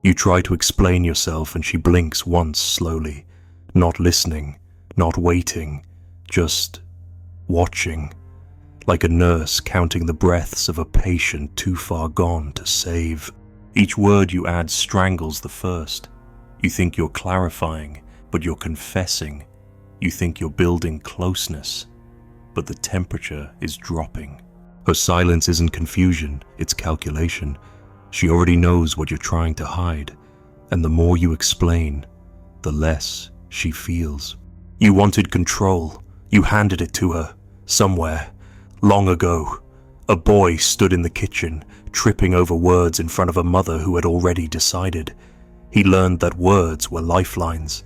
You try to explain yourself and she blinks once slowly, not listening, not waiting, just watching, like a nurse counting the breaths of a patient too far gone to save. Each word you add strangles the first. You think you're clarifying, but you're confessing. You think you're building closeness, but the temperature is dropping. Her silence isn't confusion, it's calculation. She already knows what you're trying to hide, and the more you explain, the less she feels. You wanted control. You handed it to her, somewhere, long ago. A boy stood in the kitchen, tripping over words in front of a mother who had already decided. He learned that words were lifelines,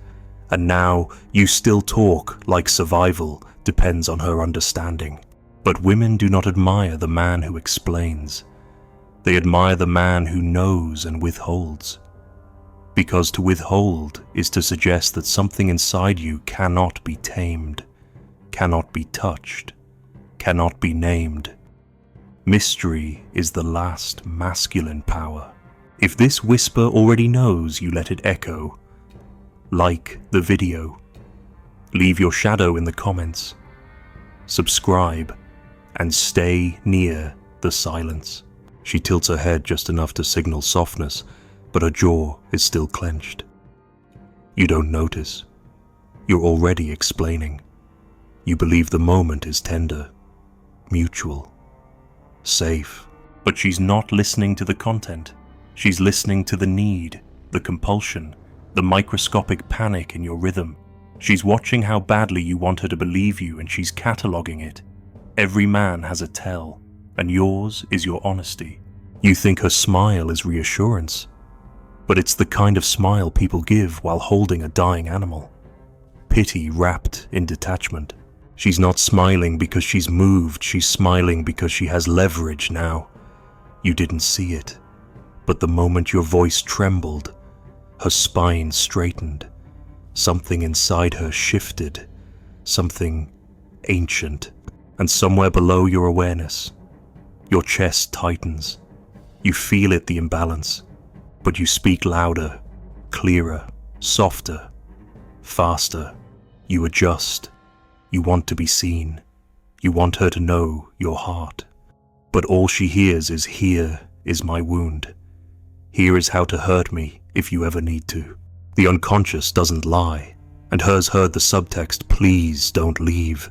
and now you still talk like survival depends on her understanding. But women do not admire the man who explains. They admire the man who knows and withholds. Because to withhold is to suggest that something inside you cannot be tamed, cannot be touched, cannot be named. Mystery is the last masculine power. If this whisper already knows, you let it echo. Like the video. Leave your shadow in the comments. Subscribe and stay near the silence. She tilts her head just enough to signal softness, but her jaw is still clenched. You don't notice. You're already explaining. You believe the moment is tender, mutual, safe. But she's not listening to the content. She's listening to the need, the compulsion, the microscopic panic in your rhythm. She's watching how badly you want her to believe you, and she's cataloging it. Every man has a tell, and yours is your honesty. You think her smile is reassurance, but it's the kind of smile people give while holding a dying animal. Pity wrapped in detachment. She's not smiling because she's moved, she's smiling because she has leverage now. You didn't see it, but the moment your voice trembled, her spine straightened. Something inside her shifted, something ancient, and somewhere below your awareness, your chest tightens. You feel it, the imbalance, but you speak louder, clearer, softer, faster. You adjust. You want to be seen. You want her to know your heart. But all she hears is, "Here is my wound. Here is how to hurt me if you ever need to." The unconscious doesn't lie, and hers heard the subtext, "Please don't leave,"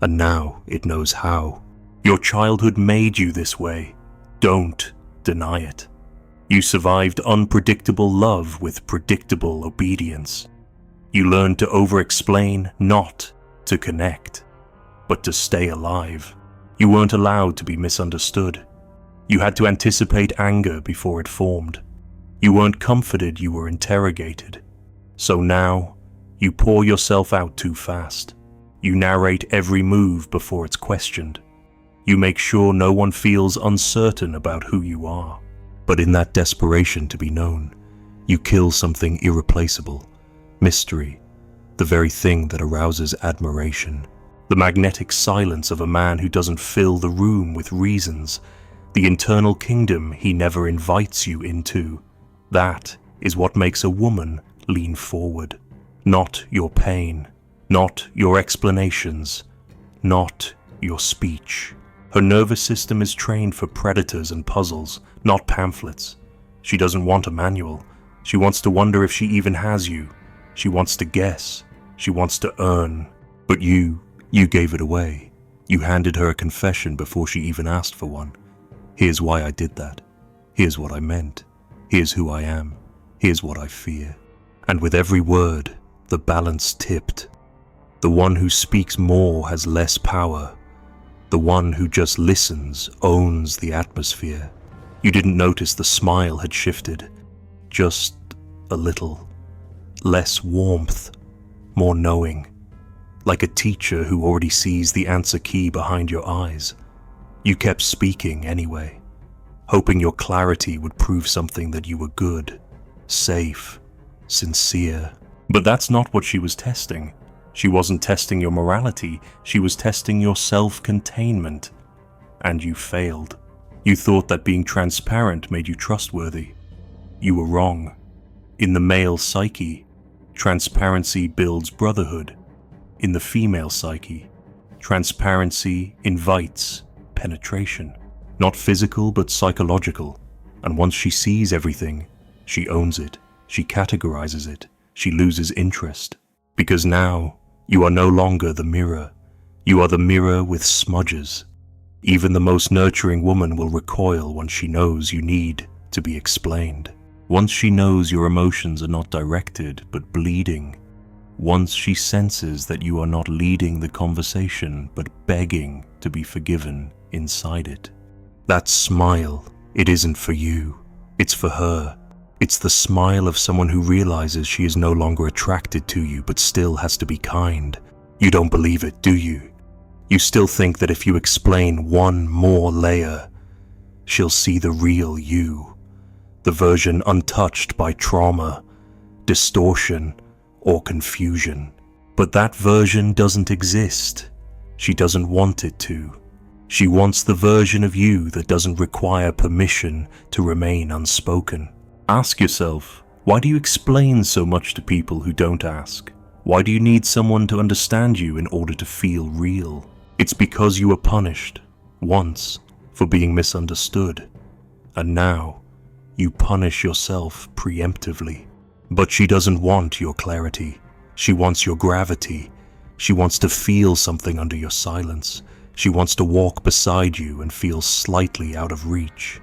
and now it knows how. Your childhood made you this way. Don't deny it. You survived unpredictable love with predictable obedience. You learned to overexplain, not to connect, but to stay alive. You weren't allowed to be misunderstood. You had to anticipate anger before it formed. You weren't comforted, you were interrogated. So now, you pour yourself out too fast. You narrate every move before it's questioned. You make sure no one feels uncertain about who you are. But in that desperation to be known, you kill something irreplaceable. Mystery, the very thing that arouses admiration. The magnetic silence of a man who doesn't fill the room with reasons. The internal kingdom he never invites you into. That is what makes a woman lean forward. Not your pain, not your explanations, not your speech. Her nervous system is trained for predators and puzzles, not pamphlets. She doesn't want a manual. She wants to wonder if she even has you. She wants to guess. She wants to earn. But you gave it away. You handed her a confession before she even asked for one. Here's why I did that. Here's what I meant. Here's who I am. Here's what I fear. And with every word, the balance tipped. The one who speaks more has less power. The one who just listens owns the atmosphere. You didn't notice the smile had shifted. Just a little. Less warmth, more knowing. Like a teacher who already sees the answer key behind your eyes. You kept speaking anyway, hoping your clarity would prove something that you were good, safe, sincere. But that's not what she was testing. She wasn't testing your morality, she was testing your self-containment. And you failed. You thought that being transparent made you trustworthy. You were wrong. In the male psyche, transparency builds brotherhood. In the female psyche, transparency invites penetration. Not physical, but psychological. And once she sees everything, she owns it, she categorizes it, she loses interest. Because now, you are no longer the mirror. You are the mirror with smudges. Even the most nurturing woman will recoil once she knows you need to be explained. Once she knows your emotions are not directed, but bleeding. Once she senses that you are not leading the conversation, but begging to be forgiven inside it. That smile, it isn't for you. It's for her. It's the smile of someone who realizes she is no longer attracted to you, but still has to be kind. You don't believe it, do you? You still think that if you explain one more layer, she'll see the real you, the version untouched by trauma, distortion, or confusion. But that version doesn't exist. She doesn't want it to. She wants the version of you that doesn't require permission to remain unspoken. Ask yourself, why do you explain so much to people who don't ask? Why do you need someone to understand you in order to feel real? It's because you were punished, once, for being misunderstood. And now, you punish yourself preemptively. But she doesn't want your clarity. She wants your gravity. She wants to feel something under your silence. She wants to walk beside you and feel slightly out of reach.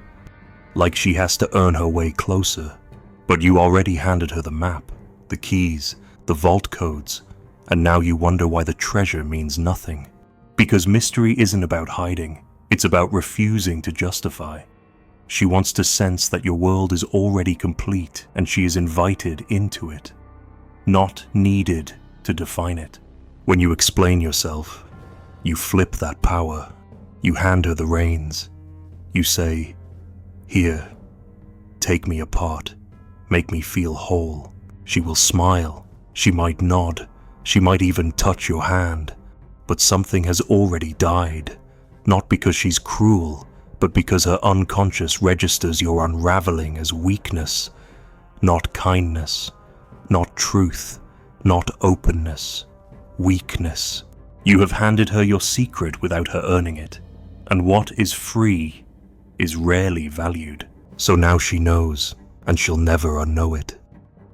Like she has to earn her way closer. But you already handed her the map, the keys, the vault codes, and now you wonder why the treasure means nothing. Because mystery isn't about hiding, it's about refusing to justify. She wants to sense that your world is already complete and she is invited into it, not needed to define it. When you explain yourself, you flip that power. You hand her the reins. You say, "Here, take me apart, make me feel whole." She will smile, she might nod, she might even touch your hand, but something has already died, not because she's cruel, but because her unconscious registers your unraveling as weakness, not kindness, not truth, not openness, weakness. You have handed her your secret without her earning it, and what is free is rarely valued. So now she knows, and she'll never unknow it.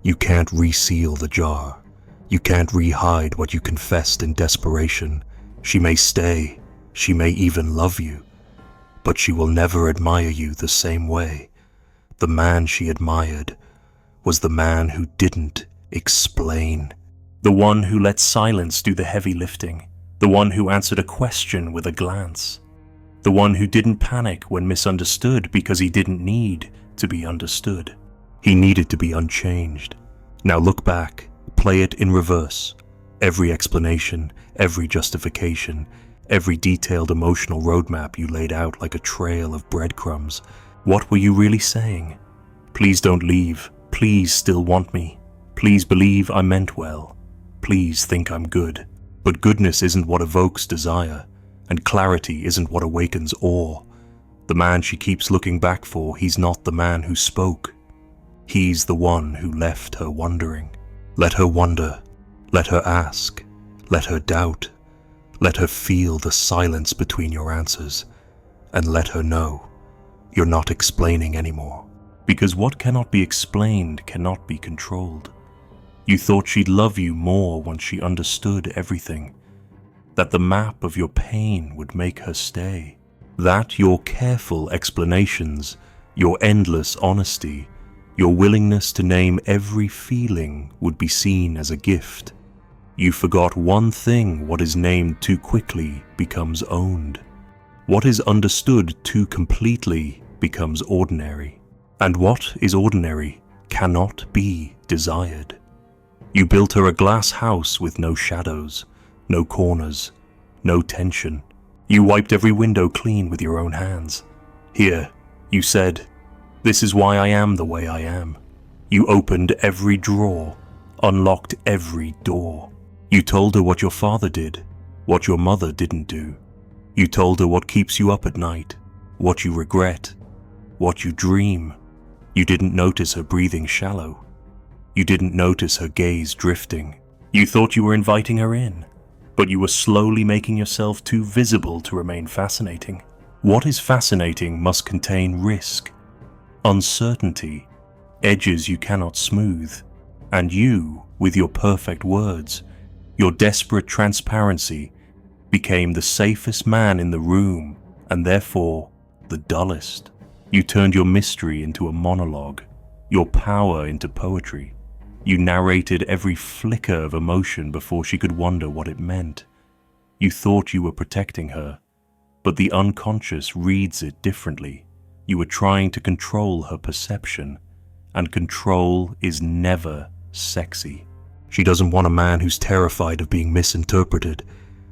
You can't reseal the jar. You can't re-hide what you confessed in desperation. She may stay, she may even love you, but she will never admire you the same way. The man she admired was the man who didn't explain. The one who let silence do the heavy lifting. The one who answered a question with a glance. The one who didn't panic when misunderstood because he didn't need to be understood. He needed to be unchanged. Now look back, play it in reverse. Every explanation, every justification, every detailed emotional roadmap you laid out like a trail of breadcrumbs. What were you really saying? Please don't leave. Please still want me. Please believe I meant well. Please think I'm good. But goodness isn't what evokes desire, and clarity isn't what awakens awe. The man she keeps looking back for, he's not the man who spoke. He's the one who left her wondering. Let her wonder. Let her ask. Let her doubt. Let her feel the silence between your answers, and let her know you're not explaining anymore. Because what cannot be explained cannot be controlled. You thought she'd love you more once she understood everything, that the map of your pain would make her stay, that your careful explanations, your endless honesty, your willingness to name every feeling would be seen as a gift. You forgot one thing: what is named too quickly becomes owned. What is understood too completely becomes ordinary. And what is ordinary cannot be desired. You built her a glass house with no shadows, no corners, no tension. You wiped every window clean with your own hands. Here, you said, "This is why I am the way I am." You opened every drawer, unlocked every door. You told her what your father did, what your mother didn't do. You told her what keeps you up at night, what you regret, what you dream. You didn't notice her breathing shallow. You didn't notice her gaze drifting. You thought you were inviting her in, but you were slowly making yourself too visible to remain fascinating. What is fascinating must contain risk, uncertainty, edges you cannot smooth, and you, with your perfect words, your desperate transparency, became the safest man in the room and therefore the dullest. You turned your mystery into a monologue, your power into poetry. You narrated every flicker of emotion before she could wonder what it meant. You thought you were protecting her, but the unconscious reads it differently. You were trying to control her perception, and control is never sexy. She doesn't want a man who's terrified of being misinterpreted.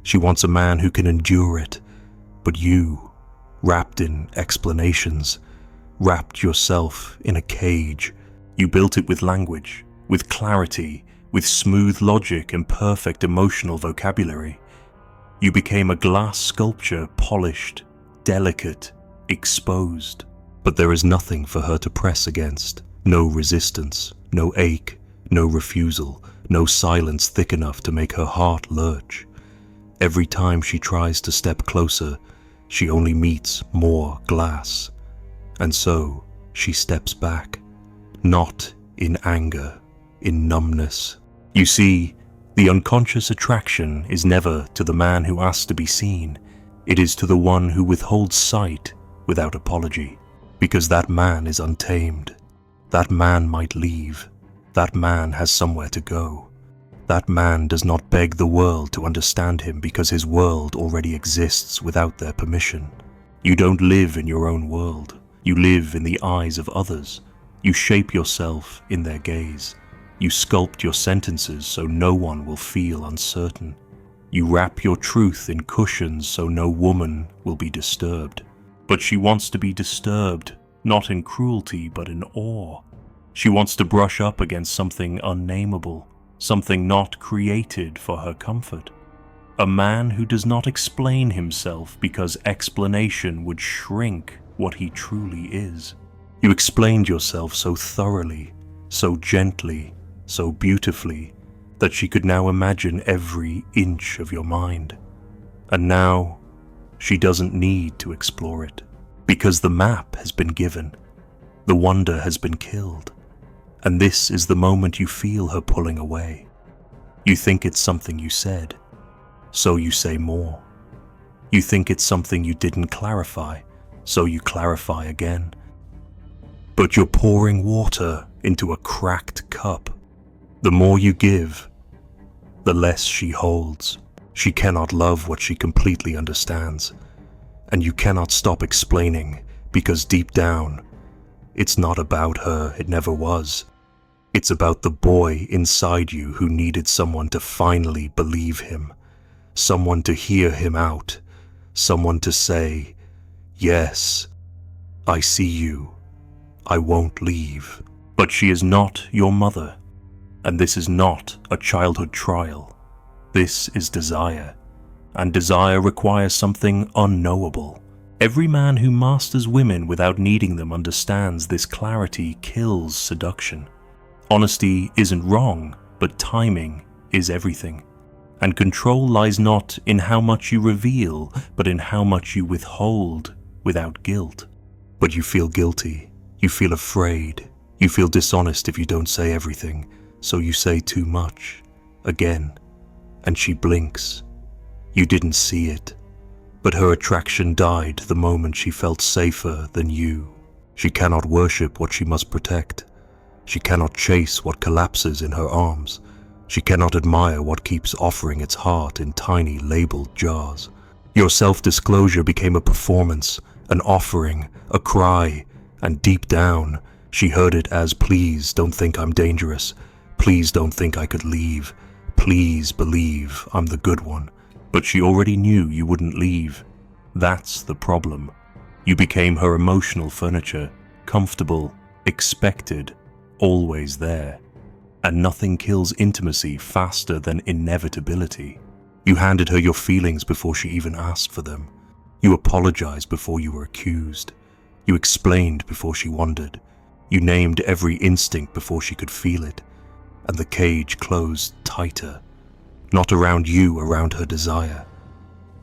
She wants a man who can endure it. But you, wrapped in explanations, wrapped yourself in a cage. You built it with language, with clarity, with smooth logic and perfect emotional vocabulary. You became a glass sculpture, polished, delicate, exposed. But there is nothing for her to press against. No resistance, no ache, no refusal, no silence thick enough to make her heart lurch. Every time she tries to step closer, she only meets more glass. And so she steps back, not in anger, in numbness. You see, the unconscious attraction is never to the man who asks to be seen. It is to the one who withholds sight without apology, because that man is untamed. That man might leave. That man has somewhere to go. That man does not beg the world to understand him because his world already exists without their permission. You don't live in your own world. You live in the eyes of others. You shape yourself in their gaze. You sculpt your sentences so no one will feel uncertain. You wrap your truth in cushions so no woman will be disturbed. But she wants to be disturbed, not in cruelty but in awe. She wants to brush up against something unnameable, something not created for her comfort. A man who does not explain himself because explanation would shrink what he truly is. You explained yourself so thoroughly, so gently, so beautifully, that she could now imagine every inch of your mind. And now, she doesn't need to explore it, because the map has been given, the wonder has been killed, and this is the moment you feel her pulling away. You think it's something you said, so you say more. You think it's something you didn't clarify, so you clarify again. But you're pouring water into a cracked cup. The more you give, the less she holds. She cannot love what she completely understands. And you cannot stop explaining, because deep down, it's not about her, it never was. It's about the boy inside you who needed someone to finally believe him, someone to hear him out, someone to say, "Yes, I see you, I won't leave." But she is not your mother, and this is not a childhood trial. This is desire, and desire requires something unknowable. Every man who masters women without needing them understands this clarity kills seduction. Honesty isn't wrong, but timing is everything. And control lies not in how much you reveal, but in how much you withhold without guilt. But you feel guilty, you feel afraid, you feel dishonest if you don't say everything, so you say too much, again, and she blinks. You didn't see it, but her attraction died the moment she felt safer than you. She cannot worship what she must protect. She cannot chase what collapses in her arms. She cannot admire what keeps offering its heart in tiny labeled jars. Your self-disclosure became a performance, an offering, a cry, and deep down, she heard it as, "Please don't think I'm dangerous. Please don't think I could leave. Please believe I'm the good one." But she already knew you wouldn't leave. That's the problem. You became her emotional furniture, comfortable, expected, always there. And nothing kills intimacy faster than inevitability. You handed her your feelings before she even asked for them. You apologized before you were accused. You explained before she wondered. You named every instinct before she could feel it. and the cage closed tighter. Not around you, around her desire.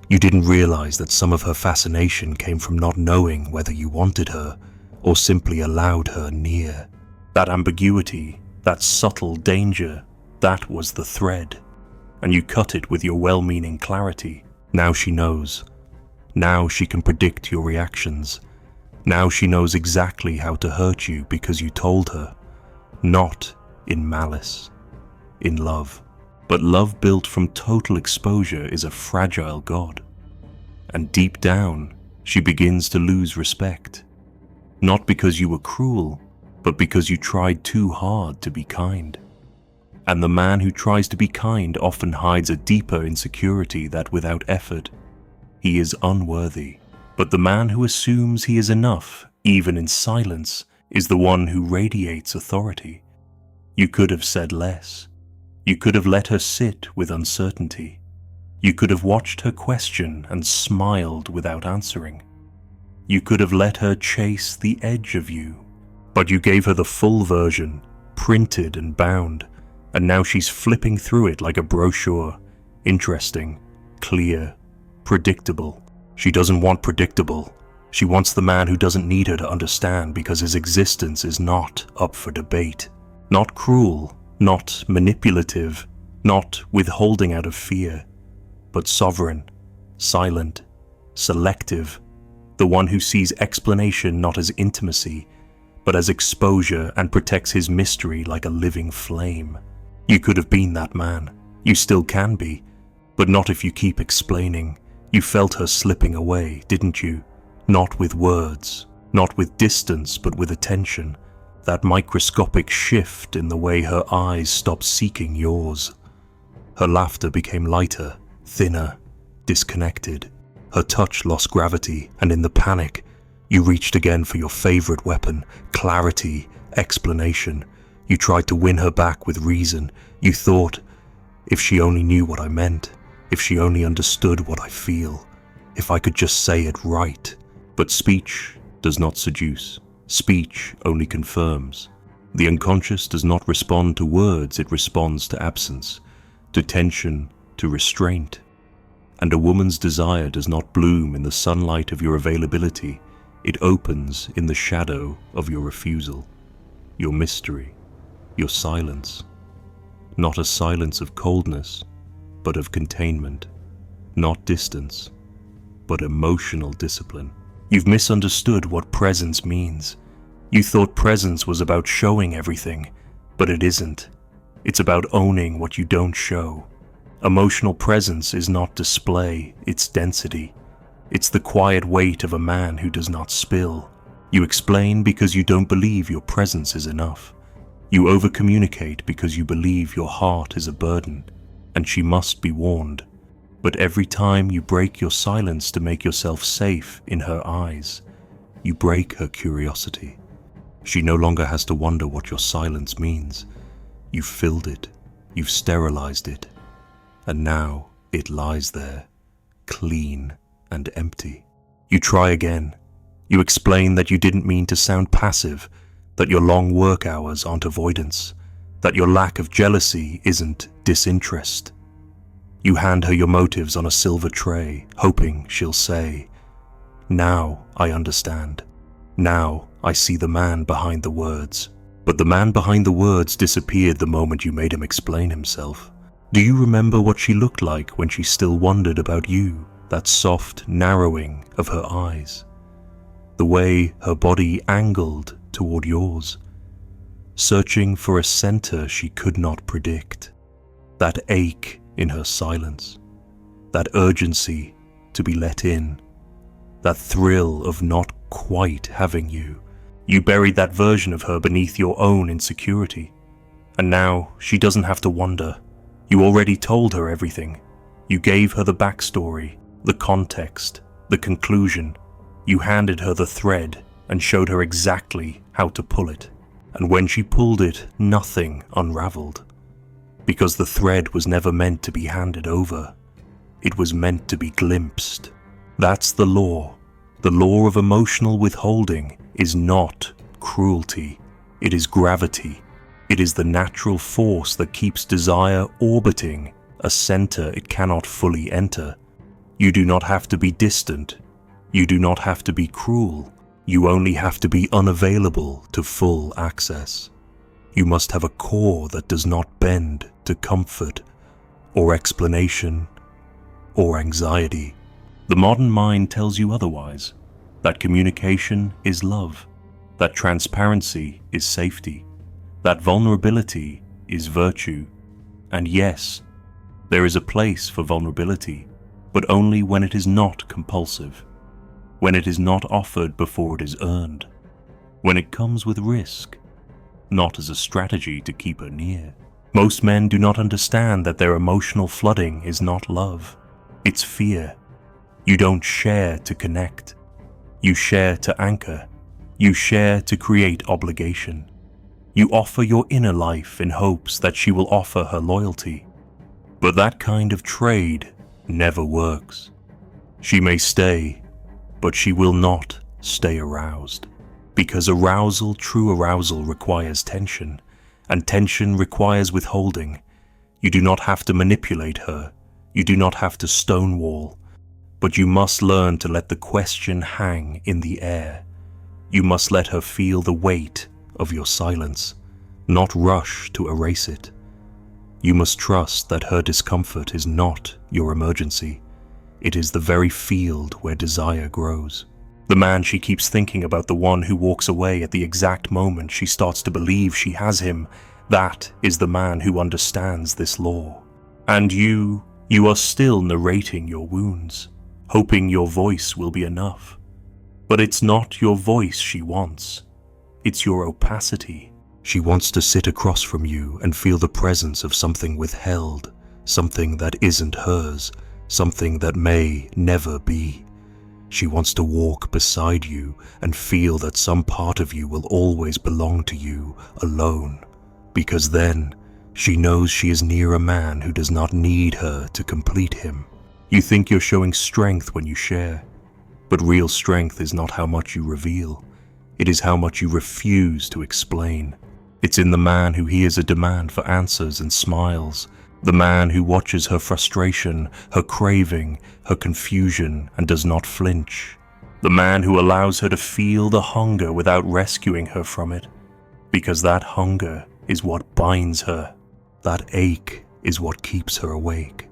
You didn't realize that some of her fascination came from not knowing whether you wanted her or simply allowed her near. That ambiguity, that subtle danger, that was the thread. And you cut it with your well-meaning clarity. Now she knows. Now she can predict your reactions. Now she knows exactly how to hurt you because you told her. Not in malice, in love. But love built from total exposure is a fragile god. And deep down, she begins to lose respect. Not because you were cruel, but because you tried too hard to be kind. And the man who tries to be kind often hides a deeper insecurity that without effort, he is unworthy. But the man who assumes he is enough, even in silence, is the one who radiates authority. You could have said less. You could have let her sit with uncertainty. You could have watched her question and smiled without answering. You could have let her chase the edge of you. But you gave her the full version, printed and bound, and now she's flipping through it like a brochure. Interesting, clear, predictable. She doesn't want predictable. She wants the man who doesn't need her to understand because his existence is not up for debate. Not cruel, not manipulative, not withholding out of fear, but sovereign, silent, selective, the one who sees explanation not as intimacy, but as exposure and protects his mystery like a living flame. You could have been that man. You still can be, but not if you keep explaining. You felt her slipping away, didn't you? Not with words, not with distance, but with attention. That microscopic shift in the way her eyes stopped seeking yours. Her laughter became lighter, thinner, disconnected. Her touch lost gravity, and in the panic, you reached again for your favorite weapon, clarity, explanation. You tried to win her back with reason. You thought, if she only knew what I meant, if she only understood what I feel, if I could just say it right. But speech does not seduce. Speech only confirms. The unconscious does not respond to words, it responds to absence, to tension, to restraint. And a woman's desire does not bloom in the sunlight of your availability, it opens in the shadow of your refusal, your mystery, your silence. Not a silence of coldness, but of containment. Not distance, but emotional discipline. You've misunderstood what presence means. You thought presence was about showing everything, but it isn't. It's about owning what you don't show. Emotional presence is not display, it's density. It's the quiet weight of a man who does not spill. You explain because you don't believe your presence is enough. You over-communicate because you believe your heart is a burden, and she must be warned. But every time you break your silence to make yourself safe in her eyes, you break her curiosity. She no longer has to wonder what your silence means. You've filled it, you've sterilized it, and now it lies there, clean and empty. You try again. You explain that you didn't mean to sound passive, that your long work hours aren't avoidance, that your lack of jealousy isn't disinterest. You hand her your motives on a silver tray, hoping she'll say, "Now I understand. Now I see the man behind the words." But the man behind the words disappeared the moment you made him explain himself. Do you remember what she looked like when she still wondered about you, that soft narrowing of her eyes? The way her body angled toward yours, searching for a center she could not predict. That ache in her silence, that urgency to be let in, that thrill of not quite having you. You buried that version of her beneath your own insecurity. And now she doesn't have to wonder. You already told her everything. You gave her the backstory, the context, the conclusion. You handed her the thread and showed her exactly how to pull it. And when she pulled it, nothing unraveled. Because the thread was never meant to be handed over. It was meant to be glimpsed. That's the law. The law of emotional withholding is not cruelty. It is gravity. It is the natural force that keeps desire orbiting a center it cannot fully enter. You do not have to be distant. You do not have to be cruel. You only have to be unavailable to full access. You must have a core that does not bend to comfort or explanation or anxiety. The modern mind tells you otherwise, that communication is love, that transparency is safety, that vulnerability is virtue. And yes, there is a place for vulnerability, but only when it is not compulsive, when it is not offered before it is earned, when it comes with risk, not as a strategy to keep her near. Most men do not understand that their emotional flooding is not love, it's fear. You don't share to connect. You share to anchor. You share to create obligation. You offer your inner life in hopes that she will offer her loyalty. But that kind of trade never works. She may stay, but she will not stay aroused. Because arousal, true arousal, requires tension, and tension requires withholding. You do not have to manipulate her. You do not have to stonewall. But you must learn to let the question hang in the air. You must let her feel the weight of your silence, not rush to erase it. You must trust that her discomfort is not your emergency. It is the very field where desire grows. The man she keeps thinking about, the one who walks away at the exact moment she starts to believe she has him, that is the man who understands this law. And you are still narrating your wounds, hoping your voice will be enough. But it's not your voice she wants. It's your opacity. She wants to sit across from you and feel the presence of something withheld, something that isn't hers, something that may never be. She wants to walk beside you and feel that some part of you will always belong to you alone, because then she knows she is near a man who does not need her to complete him. You think you're showing strength when you share, but real strength is not how much you reveal. It is how much you refuse to explain. It's in the man who hears a demand for answers and smiles, the man who watches her frustration, her craving, her confusion, and does not flinch. The man who allows her to feel the hunger without rescuing her from it, because that hunger is what binds her. That ache is what keeps her awake.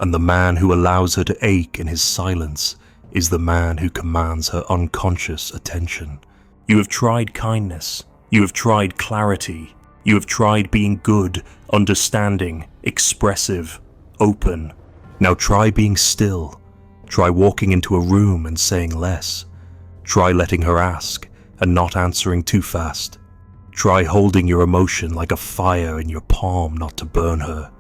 And the man who allows her to ache in his silence is the man who commands her unconscious attention. You have tried kindness. You have tried clarity. You have tried being good, understanding, expressive, open. Now try being still. Try walking into a room and saying less. Try letting her ask and not answering too fast. Try holding your emotion like a fire in your palm, not to burn her,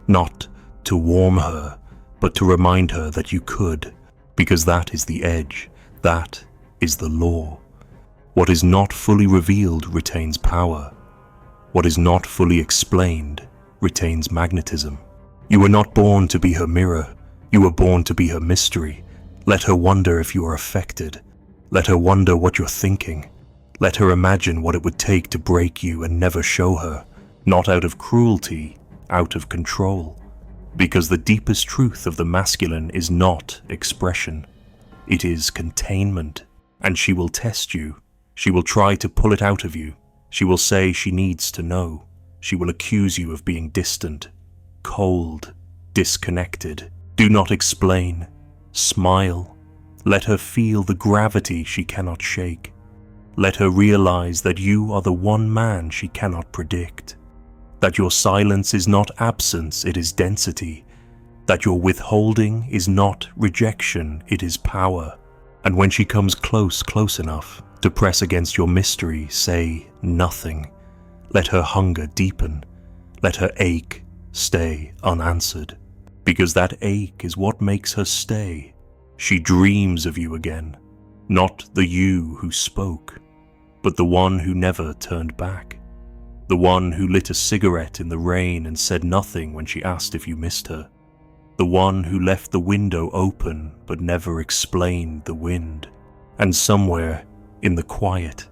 not to warm her, but to remind her that you could, because that is the edge, that is the law. What is not fully revealed retains power. What is not fully explained retains magnetism. You were not born to be her mirror. You were born to be her mystery. Let her wonder if you are affected. Let her wonder what you're thinking. Let her imagine what it would take to break you and never show her, not out of cruelty, out of control. Because the deepest truth of the masculine is not expression. It is containment. And she will test you. She will try to pull it out of you. She will say she needs to know. She will accuse you of being distant, cold, disconnected. Do not explain. Smile. Let her feel the gravity she cannot shake. Let her realize that you are the one man she cannot predict. That your silence is not absence, it is density. That your withholding is not rejection, it is power. And when she comes close enough to press against your mystery, say nothing. Let her hunger deepen. Let her ache stay unanswered. Because that ache is what makes her stay. She dreams of you again. Not the you who spoke, but the one who never turned back. The one who lit a cigarette in the rain and said nothing when she asked if you missed her. The one who left the window open but never explained the wind. And somewhere in the quiet,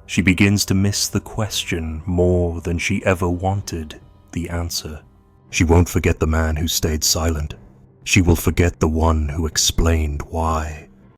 She begins to miss the question more than she ever wanted the answer. She won't forget the man who stayed silent. She will forget the one who explained why.